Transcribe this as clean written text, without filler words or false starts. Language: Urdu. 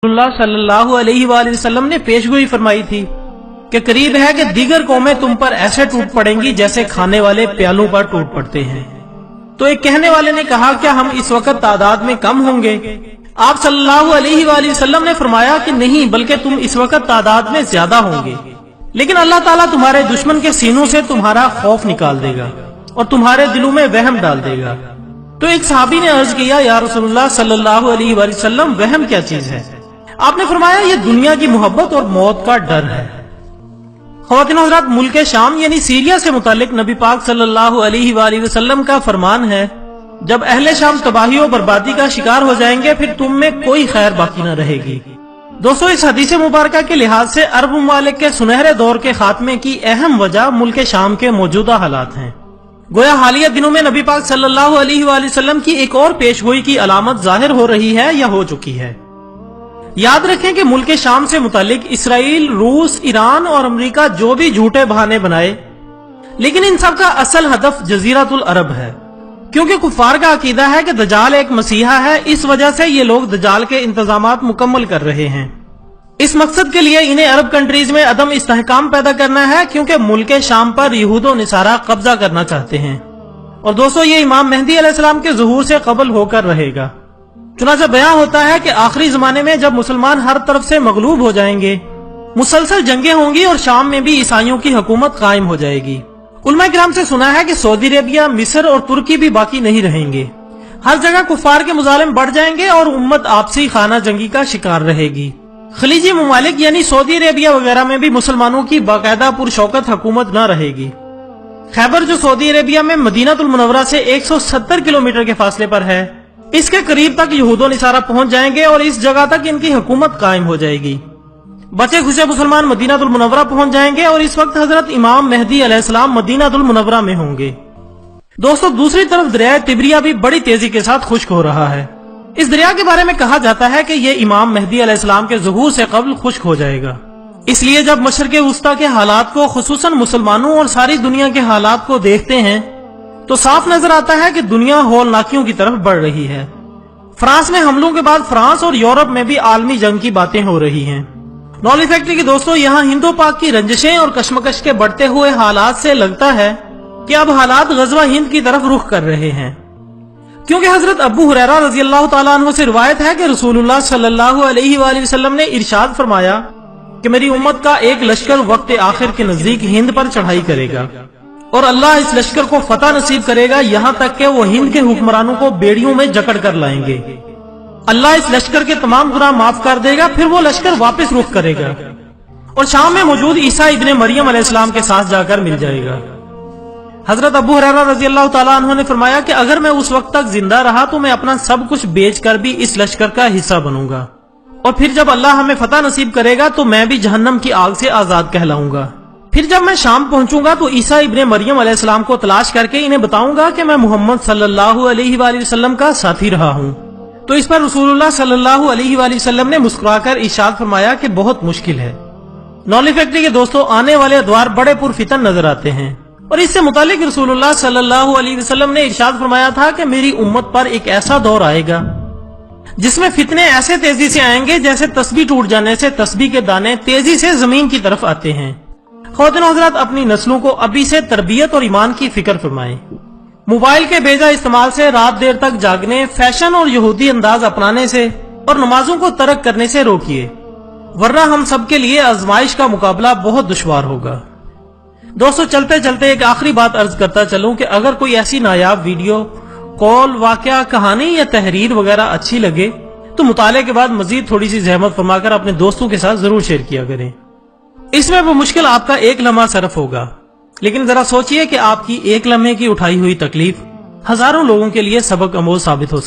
اللہ صلی اللہ علیہ وآلہ وسلم نے پیشگوئی فرمائی تھی کہ قریب ہے کہ دیگر قومیں تم پر ایسے ٹوٹ پڑیں گی جیسے کھانے والے پیالوں پر ٹوٹ پڑتے ہیں۔ تو ایک کہنے والے نے کہا کیا ہم اس وقت تعداد میں کم ہوں گے؟ آپ صلی اللہ علیہ وآلہ وسلم نے فرمایا کہ نہیں، بلکہ تم اس وقت تعداد میں زیادہ ہوں گے، لیکن اللہ تعالیٰ تمہارے دشمن کے سینوں سے تمہارا خوف نکال دے گا اور تمہارے دلوں میں وہم ڈال دے گا۔ تو ایک صحابی نے عرض کیا یا رسول اللہ صلی اللہ علیہ وآلہ وسلم، وہم کیا چیز ہے؟ آپ نے فرمایا یہ دنیا کی محبت اور موت کا ڈر ہے۔ خواتین حضرات، ملک شام یعنی سیریا سے متعلق نبی پاک صلی اللہ علیہ وآلہ وسلم کا فرمان ہے، جب اہل شام تباہی و بربادی کا شکار ہو جائیں گے پھر تم میں کوئی خیر باقی نہ رہے گی۔ دوستو، اس حدیث مبارکہ کے لحاظ سے عرب ممالک کے سنہرے دور کے خاتمے کی اہم وجہ ملک شام کے موجودہ حالات ہیں۔ گویا حالیہ دنوں میں نبی پاک صلی اللہ علیہ وآلہ وسلم کی ایک اور پیشگوئی کی علامت ظاہر ہو رہی ہے یا ہو چکی ہے۔ یاد رکھیں کہ ملک شام سے متعلق اسرائیل، روس، ایران اور امریکہ جو بھی جھوٹے بہانے بنائے، لیکن ان سب کا اصل ہدف جزیرۃ العرب ہے، کیونکہ کفار کا عقیدہ ہے کہ دجال ایک مسیحا ہے، اس وجہ سے یہ لوگ دجال کے انتظامات مکمل کر رہے ہیں۔ اس مقصد کے لیے انہیں عرب کنٹریز میں عدم استحکام پیدا کرنا ہے، کیونکہ ملک شام پر یہود و نصارہ قبضہ کرنا چاہتے ہیں، اور دوستو یہ امام مہدی علیہ السلام کے ظہور سے قبل ہو کر رہے گا۔ چنانچہ بیان ہوتا ہے کہ آخری زمانے میں جب مسلمان ہر طرف سے مغلوب ہو جائیں گے، مسلسل جنگیں ہوں گی اور شام میں بھی عیسائیوں کی حکومت قائم ہو جائے گی۔ علماء کرام سے سنا ہے کہ سعودی عربیہ، مصر اور ترکی بھی باقی نہیں رہیں گے، ہر جگہ کفار کے مظالم بڑھ جائیں گے اور امت آپسی خانہ جنگی کا شکار رہے گی۔ خلیجی ممالک یعنی سعودی عربیہ وغیرہ میں بھی مسلمانوں کی باقاعدہ پرشوکت حکومت نہ رہے گی۔ خیبر جو سعودی عربیہ میں مدینہ المنورہ سے 170 کلومیٹر کے فاصلے پر ہے، اس کے قریب تک یہود و نصارہ پہنچ جائیں گے اور اس جگہ تک ان کی حکومت قائم ہو جائے گی۔ بچے خوشے مسلمان مدینہ المنورہ پہنچ جائیں گے اور اس وقت حضرت امام مہدی علیہ السلام مدینہ المنورہ میں ہوں گے۔ دوستو، دوسری طرف دریائے تبریہ بھی بڑی تیزی کے ساتھ خشک ہو رہا ہے۔ اس دریا کے بارے میں کہا جاتا ہے کہ یہ امام مہدی علیہ السلام کے ظہور سے قبل خشک ہو جائے گا۔ اس لیے جب مشرق وسطیٰ کے حالات کو، خصوصاً مسلمانوں اور ساری دنیا کے حالات کو دیکھتے ہیں تو صاف نظر آتا ہے کہ دنیا ہولناکیوں کی طرف بڑھ رہی ہے۔ فرانس میں حملوں کے بعد فرانس اور یورپ میں بھی عالمی جنگ کی باتیں ہو رہی ہیں۔ نولی فیکٹری کے دوستو، یہاں ہندو پاک کی رنجشیں اور کشمکش کے بڑھتے ہوئے حالات سے لگتا ہے کہ اب حالات غزوہ ہند کی طرف رخ کر رہے ہیں، کیونکہ حضرت ابو ہریرہ رضی اللہ تعالیٰ عنہ سے روایت ہے کہ رسول اللہ صلی اللہ علیہ وآلہ وسلم نے ارشاد فرمایا کہ میری امت کا ایک لشکر وقت آخر کے نزدیک ہند پر چڑھائی کرے گا اور اللہ اس لشکر کو فتح نصیب کرے گا، یہاں تک کہ وہ ہند کے حکمرانوں کو بیڑیوں میں جکڑ کر لائیں گے۔ اللہ اس لشکر کے تمام گناہ معاف کر دے گا، پھر وہ لشکر واپس رخ کرے گا اور شام میں موجود عیسیٰ ابن مریم علیہ السلام کے ساتھ جا کر مل جائے گا۔ حضرت ابو ہریرہ رضی اللہ تعالیٰ عنہ نے فرمایا کہ اگر میں اس وقت تک زندہ رہا تو میں اپنا سب کچھ بیچ کر بھی اس لشکر کا حصہ بنوں گا، اور پھر جب اللہ ہمیں فتح نصیب کرے گا تو میں بھی جہنم کی آگ سے آزاد کہلاؤں گا۔ پھر جب میں شام پہنچوں گا تو عیسیٰ ابن مریم علیہ السلام کو تلاش کر کے انہیں بتاؤں گا کہ میں محمد صلی اللہ علیہ وآلہ وسلم کا ساتھی رہا ہوں۔ تو اس پر رسول اللہ صلی اللہ علیہ وآلہ وسلم نے مسکرا کر ارشاد فرمایا کہ بہت مشکل ہے۔ نولی فیکٹری کے دوستوں، آنے والے ادوار بڑے پرفتن نظر آتے ہیں، اور اس سے متعلق رسول اللہ صلی اللہ علیہ وسلم نے ارشاد فرمایا تھا کہ میری امت پر ایک ایسا دور آئے گا جس میں فتنے ایسے تیزی سے آئیں گے جیسے تسبیح ٹوٹ جانے سے تسبیح کے دانے تیزی سے زمین کی طرف آتے ہیں۔ خواتین حضرات، اپنی نسلوں کو ابھی سے تربیت اور ایمان کی فکر فرمائیں۔ موبائل کے بیجا استعمال سے، رات دیر تک جاگنے، فیشن اور یہودی انداز اپنانے سے اور نمازوں کو ترک کرنے سے روکیے، ورنہ ہم سب کے لیے آزمائش کا مقابلہ بہت دشوار ہوگا۔ دوستو، چلتے چلتے ایک آخری بات عرض کرتا چلوں کہ اگر کوئی ایسی نایاب ویڈیو، قول، واقعہ، کہانی یا تحریر وغیرہ اچھی لگے تو مطالعے کے بعد مزید تھوڑی سی زحمت فرما کر اپنے دوستوں کے ساتھ ضرور شیئر کیا کریں۔ اس میں بمشکل آپ کا ایک لمحہ صرف ہوگا، لیکن ذرا سوچئے کہ آپ کی ایک لمحے کی اٹھائی ہوئی تکلیف ہزاروں لوگوں کے لیے سبق آموز ثابت ہو سکتی ہے۔